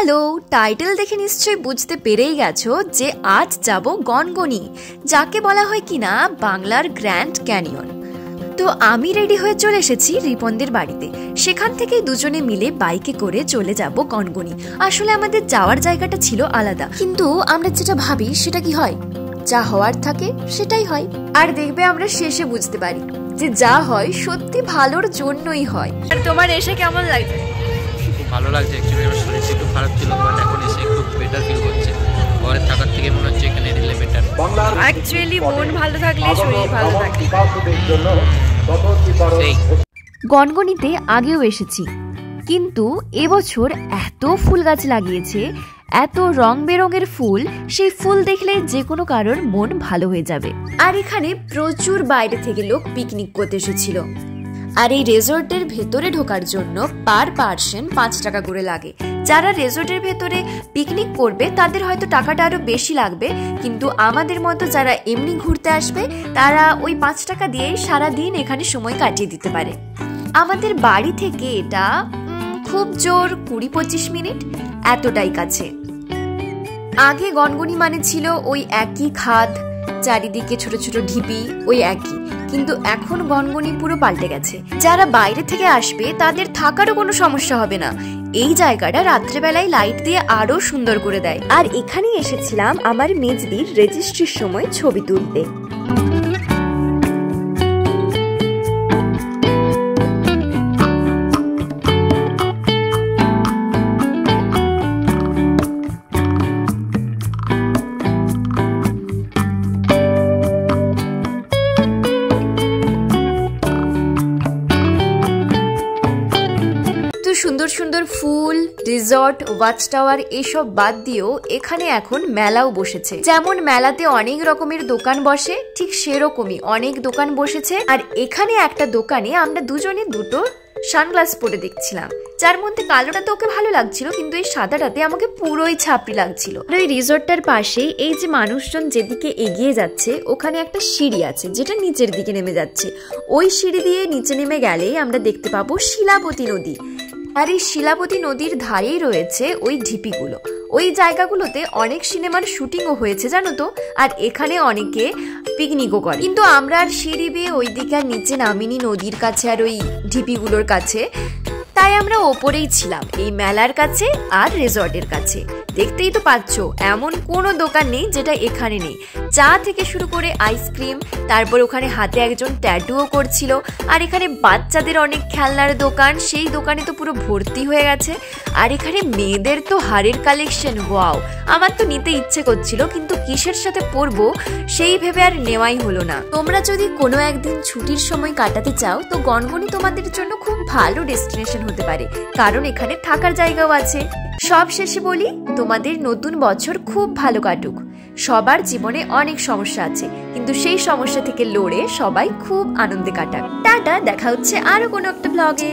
Hello, title দেখে নিশ্চয়ই বুঝতে পেরেই গেছো যে আজ যাব গনগনি, যাকে বলা হয় কিনা বাংলার গ্র্যান্ড ক্যানিয়ন। তো আমি রেডি হয়ে চলে এসেছি রিপনদের বাড়িতে। সেখান থেকেই দুজনে মিলে বাইকে করে চলে যাব গনগনি। আসলে আমাদের যাওয়ার জায়গাটা ছিল আলাদা, কিন্তু আমরা যেটা ভাবি সেটা কি হয়, যা হওয়ার থাকে সেটাই হয়। আর দেখবে আমরা শেষে বুঝতে পারি যে যা হয় সত্যি ভালোর জন্যই হয়। আর তোমার এসে কেমন লাগছে? ভালো লাগছে। অ্যাকচুয়ালি আমার শরীরটা একটু খারাপ ছিল, বাট এখন এসে একটু বেটার ফিল করছে। ঘরে থাকার থেকে মনে হচ্ছে এখানে দিলে বেটার। অ্যাকচুয়ালি মন ভালো থাকলে শরীর ভালো থাকে। গনগনিতে আগেও এসেছি, কিন্তু এবছর এত ফুল গাছ লাগিয়েছে, এত রং বেরঙের ফুল, সেই ফুল দেখলে যে কোনো কারোর মন ভালো হয়ে যাবে। আর এখানে প্রচুর বাইরে থেকে লোক পিকনিক করতে এসেছিল। আর এই রেজর্টের ভেতরে ঢোকার জন্য পার পার্সন 5 টাকা করে লাগে। যারা রেজর্টের ভেতরে পিকনিক করবে তাদের হয়তো টাকাটা আরো বেশি লাগবে, কিন্তু আমাদের মতো যারা এমনি ঘুরতে আসবে তারা ওই 5 টাকা দিয়েই সারাদিন এখানে সময় কাটিয়ে দিতে পারে। আমাদের বাড়ি থেকে এটা খুব জোর 20-25 মিনিট, এতটাই কাছে। আগে গনগনি মানে ছিল ওই একই খাদ, চারিদিকে ছোট ছোট ঢিপি, ওই একই। কিন্তু এখন গনগনি পুরো পাল্টে গেছে। যারা বাইরে থেকে আসবে তাদের থাকারও কোনো সমস্যা হবে না। এই জায়গাটা রাত্রেবেলায় লাইট দিয়ে আরো সুন্দর করে দেয়। আর এখানেই এসেছিলাম আমার মেজদির রেজিস্ট্রির সময় ছবি তুলতে। সুন্দর সুন্দর ফুল, রিসর্ট, ওয়াচ টাওয়ার এসব বাদ দিয়েও এখানে এখন মেলাও বসেছে। যেমন মেলাতে অনেক রকমের দোকান বসে, ঠিক সেরকমই অনেক দোকান বসেছে। আর এখানে একটা দোকানে আমরা দুজনে দুটো সানগ্লাস পরে দেখছিলাম, যার মধ্যে কালোটা তো ওকে ভালো লাগছিল, কিন্তু এই সাদাটাতে আমাকে পুরোই ছাপড়ি লাগছিল। আর ওই রিসর্টটার পাশে এই যে মানুষজন যেদিকে এগিয়ে যাচ্ছে, ওখানে একটা সিঁড়ি আছে যেটা নিচের দিকে নেমে যাচ্ছে। ওই সিঁড়ি দিয়ে নিচে নেমে গেলেই আমরা দেখতে পাবো শিলাবতী নদী। আর এই শিলাবতী নদীর ধারেই রয়েছে ওই ঢিপিগুলো। ওই জায়গাগুলোতে অনেক সিনেমার শুটিংও হয়েছে জানো তো। আর এখানে অনেকে পিকনিকও করে, কিন্তু আমরা আর সিঁড়ি বেয়ে ওই দিকে আর নিচে নামিনি, নদীর কাছে আর ওই ঢিপিগুলোর কাছে। তাই আমরা ওপরেই ছিলাম, এই মেলার কাছে আর রিসর্টের কাছে। দেখতেই তো পাচ্ছ এমন কোনো দোকান নেই যেটা এখানে নেই। চা থেকে শুরু করে আইসক্রিম, তারপর ওখানে হাতে একজন ট্যাটুও করছিল। আর এখানে বাচ্চাদের অনেক খেলনার দোকান, সেই দোকানে তো পুরো ভর্তি হয়ে গেছে। আর এখানে মেয়েদের তো হারের কালেকশন, ওয়াও! আমার তো নিতে ইচ্ছে করছিল, কিন্তু কিসের সাথে পরবো সেই ভেবে আর নেওয়াই হলো না। তোমরা যদি কোনো একদিন ছুটির সময় কাটাতে চাও তো গনগনি তোমাদের জন্য খুব ভালো ডেস্টিনেশন হতে পারে, কারণ এখানে থাকার জায়গাও আছে। সব শেষে বলি, তোমাদের নতুন বছর খুব ভালো কাটুক। সবার জীবনে অনেক সমস্যা আছে, কিন্তু সেই সমস্যা থেকে লড়ে সবাই খুব আনন্দে কাটাক। টাটা, দেখা হচ্ছে আরো কোনো একটা ব্লগে।